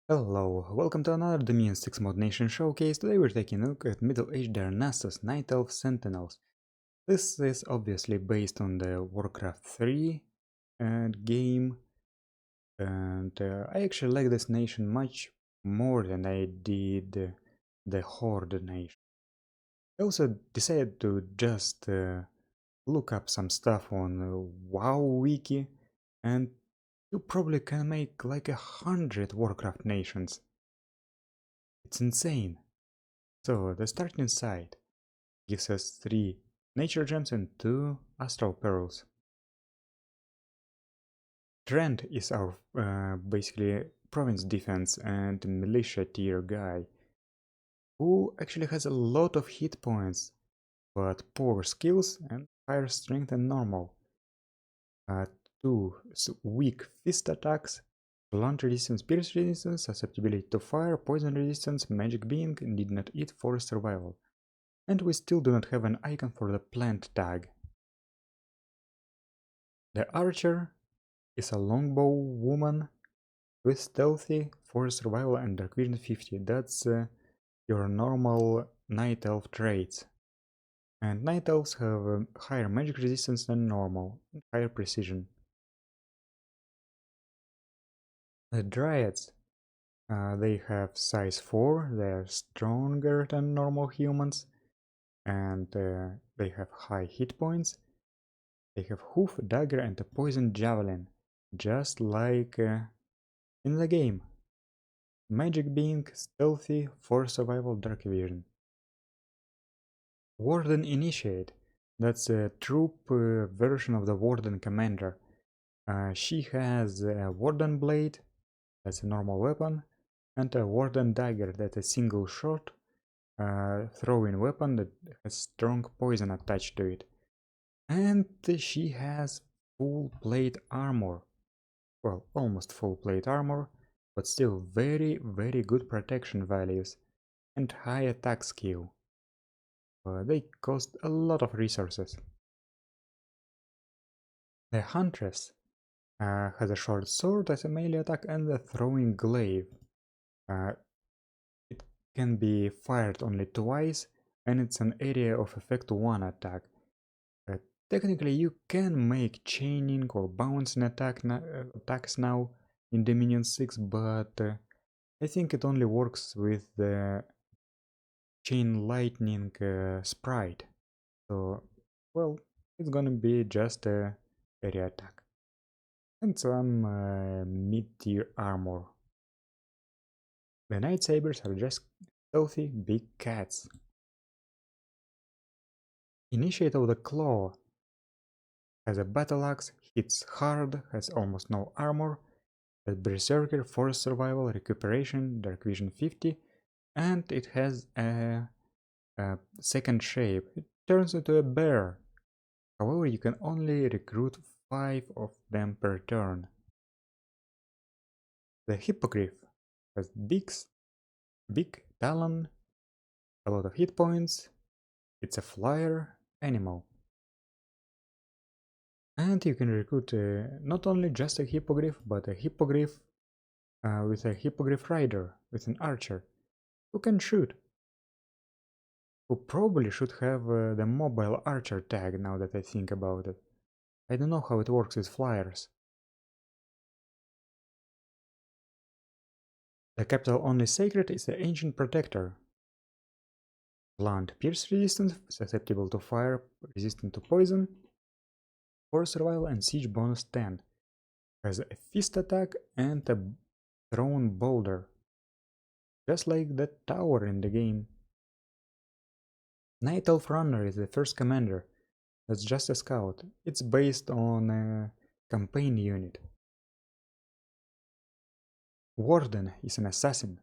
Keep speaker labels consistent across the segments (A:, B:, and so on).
A: Hello, welcome to another Dominion 6 Mod Nation showcase. Today we're taking a look at MA Darnassus Night Elf Sentinels. This is obviously based on the Warcraft 3 game, and I actually like this nation much more than I did the Horde nation. I also decided to just look up some stuff on WoW Wiki, and you probably can make like 100 Warcraft nations. It's insane. So the starting site gives us 3 nature gems and 2 astral pearls. Trent is our basically province defense and militia tier guy, who actually has a lot of hit points, but poor skills and higher strength than normal. 2 weak fist attacks, blunt resistance, pierce resistance, susceptibility to fire, poison resistance, magic being, did not eat for survival. And we still do not have an icon for the plant tag. The archer is a longbow woman with stealthy, force survival and dark vision 50. That's your normal night elf traits. And night elves have higher magic resistance than normal, and higher precision. The dryads, they have size 4, they're stronger than normal humans, and they have high hit points. They have hoof, dagger and a poison javelin, just like in the game. Magic being, stealthy, force survival, dark vision. Warden Initiate. That's a troop version of the Warden Commander. She has a Warden Blade, that's a normal weapon, and a Warden Dagger, that's a single shot throwing weapon that has strong poison attached to it. And she has full plate armor. Well, almost full plate armor, but still very good protection values and high attack skill. They cost a lot of resources. The Huntress has a short sword as a melee attack and a throwing glaive. It can be fired only twice, and it's an area of effect 1 attack. Technically you can make chaining or bouncing attacks now in Dominion 6, but I think it only works with the chain lightning sprite. So, well, it's gonna be just a area attack. And some mid-tier armor. The Night Sabers are just stealthy big cats. Initiate of the Claw has a battle axe, hits hard, has almost no armor, has Berserker, Force Survival, Recuperation, Dark Vision 50, and it has a second shape. It turns into a bear. However, you can only recruit 5 of them per turn. The Hippogriff has big talon, a lot of hit points, it's a flyer animal. And you can recruit not only just a Hippogriff, but a Hippogriff with a Hippogriff rider, with an archer, who can shoot. Who probably should have the mobile archer tag now that I think about it. I don't know how it works with flyers. The capital only sacred is the Ancient Protector. Blunt pierce resistant, susceptible to fire, resistant to poison, force survival and siege bonus 10. Has a fist attack and a thrown boulder. Just like the tower in the game. Night Elf Runner is the first commander. That's just a scout. It's based on a campaign unit. Warden is an assassin.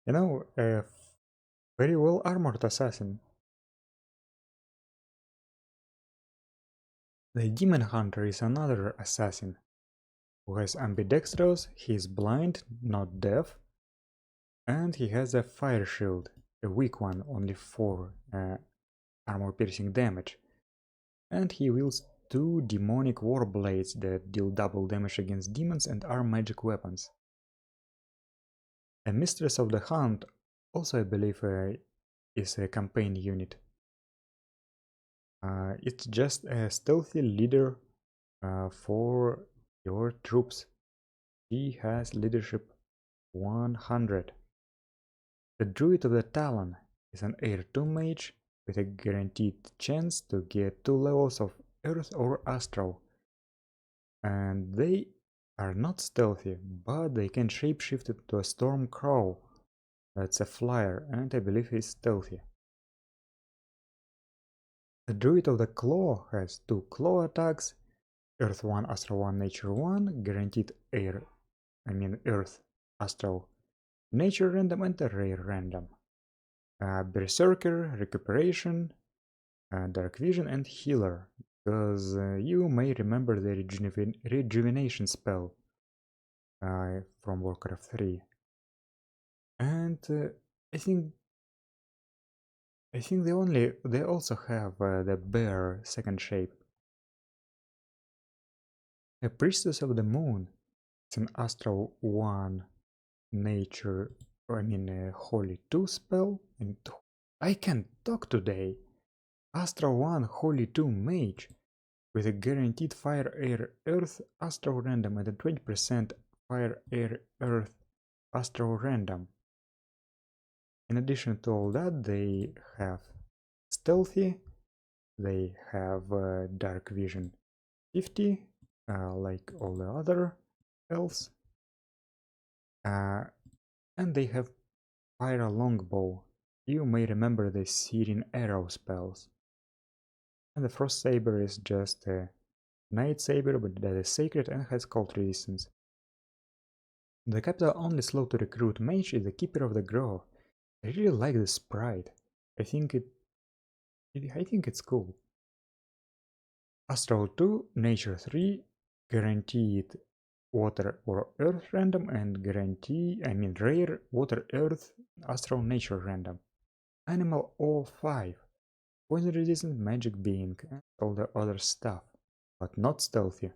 A: You know, a very well armored assassin. The Demon Hunter is another assassin who has ambidextrous, he is blind, not deaf, and he has a fire shield, a weak one, only 4 armor piercing damage. And he wields 2 demonic war blades that deal double damage against demons and are magic weapons. A Mistress of the Hunt also, I believe, is a campaign unit. It's just a stealthy leader for your troops. He has leadership 100. The Druid of the Talon is an Air 2 mage with a guaranteed chance to get 2 levels of Earth or Astral. And they are not stealthy, but they can shapeshift into a Storm Crow. That's a flyer, and I believe he's stealthy. The Druid of the Claw has 2 claw attacks, Earth 1, Astral 1, Nature 1, guaranteed Earth, Astral, Nature random, and a Rare random. Berserker, Recuperation, Dark Vision, and Healer, because you may remember the Rejuvenation spell from Warcraft 3. And I think they also have the Bear second shape. A Priestess of the Moon. It's an Astral 1 Nature, Holy 2 spell. And I can't talk today. Astral 1 Holy 2 Mage with a guaranteed Fire, Air, Earth Astral random and a 20% Fire, Air, Earth Astral random. In addition to all that, they have Stealthy, they have Dark Vision 50, like all the other elves, and they have Fire Longbow. You may remember the Searing Arrow spells. And the Frost Saber is just a Night Saber, but that is sacred and has cold resistance. The capital only slow to recruit mage is the Keeper of the Grove. I really like this sprite. I think it's cool. Astral 2, Nature 3, guaranteed Water or Earth random and rare Water, Earth, Astral, Nature random. Animal 05, poison resistant, magic being, and all the other stuff, but not stealthy.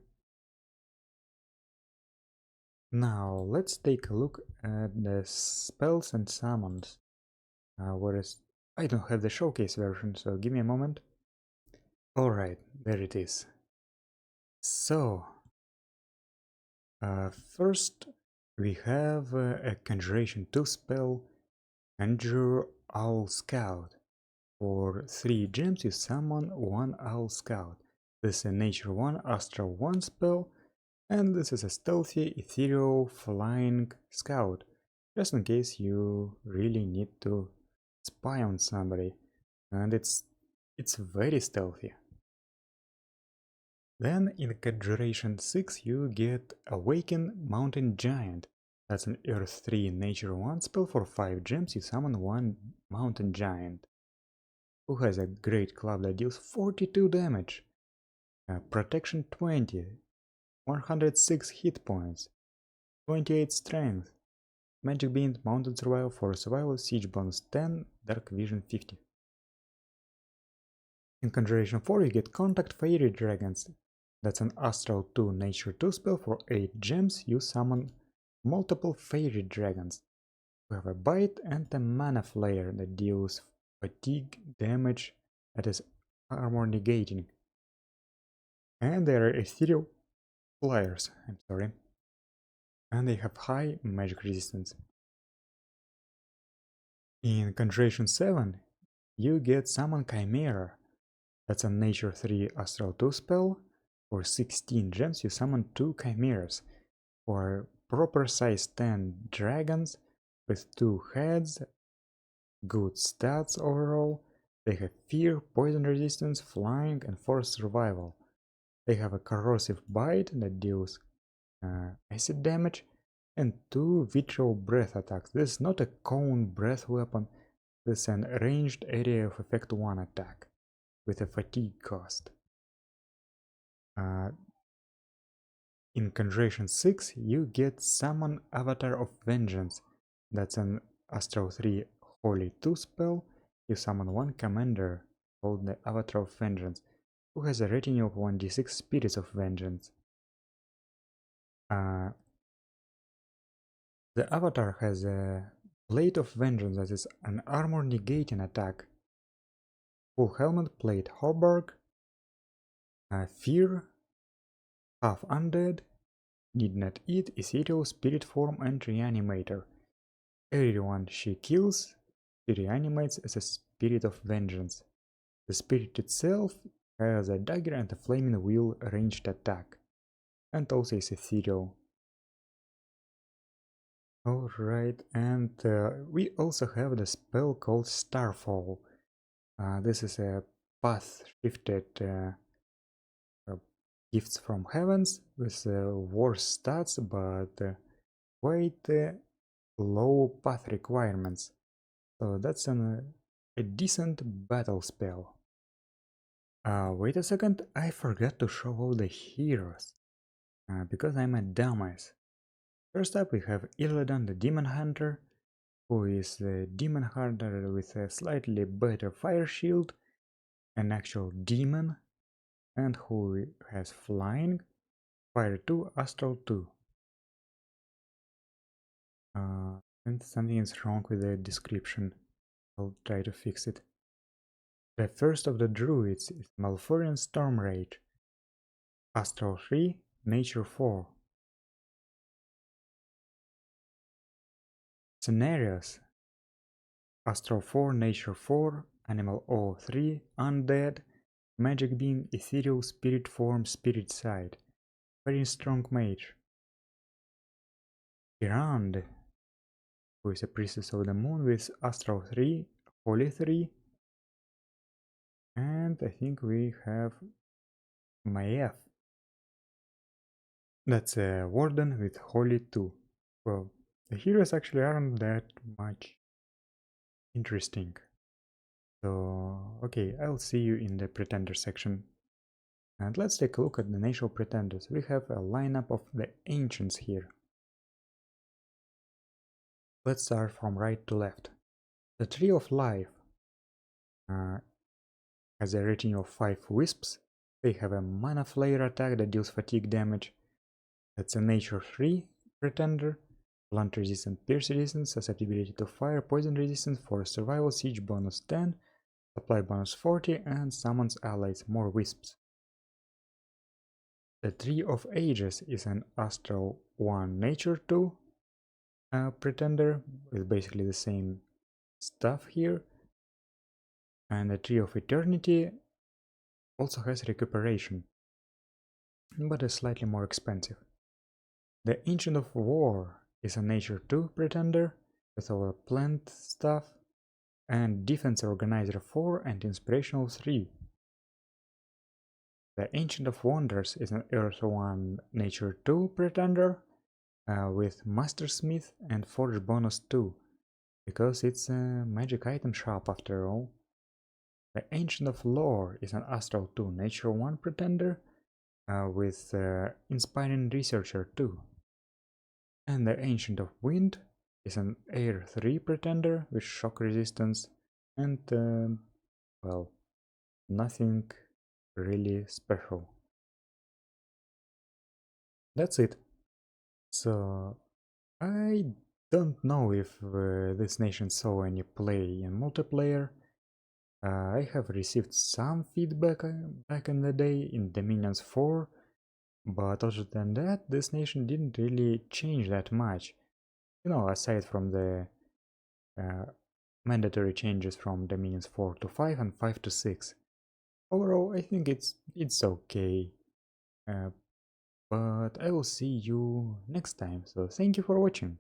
A: Now let's take a look at the spells and summons. Whereas I don't have the showcase version, so give me a moment. Alright, there it is. So, first we have a Conjuration 2 spell, Conjure Owl Scout. For 3 gems you summon 1 Owl Scout. This is a Nature 1 Astral 1 spell, and this is a stealthy, ethereal, flying scout, just in case you really need to spy on somebody, and it's very stealthy. Then in Conjuration 6 you get Awaken Mountain Giant. That's an Earth 3 Nature 1 spell. For 5 gems you summon 1 Mountain Giant, who has a great club that deals 42 damage, protection 20, 106 hit points, 28 strength, magic being, mountain survival, for survival, siege bonus 10, dark vision 50. In Conjuration 4 you get Contact Fairy Dragons. That's an Astral 2 Nature 2 spell. For 8 gems you summon multiple Fairy Dragons, who have a bite and a mana flare that deals fatigue damage that is armor negating. And they are ethereal flyers, and they have high magic resistance. In Conjuration 7 you get Summon Chimera. That's a Nature 3 Astral 2 spell. For 16 gems you summon 2 Chimeras, for proper size 10 dragons with 2 heads, good stats overall. They have fear, poison resistance, flying, and force survival. They have a corrosive bite that deals acid damage, and 2 vitriol breath attacks. This is not a cone breath weapon, this is an ranged area of effect 1 attack with a fatigue cost. In Conjuration 6 you get Summon Avatar of Vengeance. That's an Astral 3 Holy 2 spell. You summon 1 commander called the Avatar of Vengeance, who has a retinue of 1d6 Spirits of Vengeance. The The avatar has a Blade of Vengeance that is an armor negating attack. Full helmet, plate hauberk, fear, half undead, need not eat, ethereal spirit form and reanimator. Everyone she kills, she reanimates as a spirit of vengeance. The spirit itself has a dagger and a flaming wheel ranged attack, and also is ethereal. Alright, and we also have the spell called Starfall. This is a path shifted gifts from heavens with worse stats but quite low path requirements. So that's a decent battle spell. Wait a second, I forgot to show all the heroes. Because I'm a dumbass. First up we have Illidan the Demon Hunter, who is the Demon Hunter with a slightly better fire shield, an actual demon, and who has flying, fire 2, astral 2. And something is wrong with the description. I'll try to fix it. The first of the druids is Malfurion Stormrage, astral 3, nature 4. Scenarios: astral 4, nature 4, animal O3, undead, magic being, ethereal spirit form, spirit side, very strong mage. Hirand, who is a priestess of the moon with astral 3, holy 3, and I think we have Maef. That's a warden with holy 2. Well, the heroes actually aren't that much interesting. So, okay, I'll see you in the pretender section. And let's take a look at the natural pretenders. We have a lineup of the ancients here. Let's start from right to left. The Tree of Life has a rating of 5 wisps. They have a mana flare attack that deals fatigue damage. That's a nature 3 pretender. Blunt resistance, pierce resistance, susceptibility to fire, poison resistance, forest survival, siege bonus 10, supply bonus 40, and summons allies, more wisps. The Tree of Ages is an astral 1 nature 2 pretender with basically the same stuff here. And the Tree of Eternity also has recuperation, but is slightly more expensive. The Ancient of War is a nature 2 pretender with our plant stuff, and defense organizer 4 and inspirational 3. The Ancient of Wonders is an Earth 1 nature 2 pretender with Mastersmith and Forge bonus 2, because it's a magic item shop after all. The Ancient of Lore is an Astral 2 nature 1 pretender with Inspiring Researcher 2. And the Ancient of Wind is an Air 3 pretender with shock resistance and, well, nothing really special. That's it. So, I don't know if this nation saw any play in multiplayer. I have received some feedback back in the day in Dominions 4, but other than that, this nation didn't really change that much. You know, aside from the mandatory changes from Dominions 4 to 5 and 5 to 6. Overall, I think it's okay. But I will see you next time, so thank you for watching.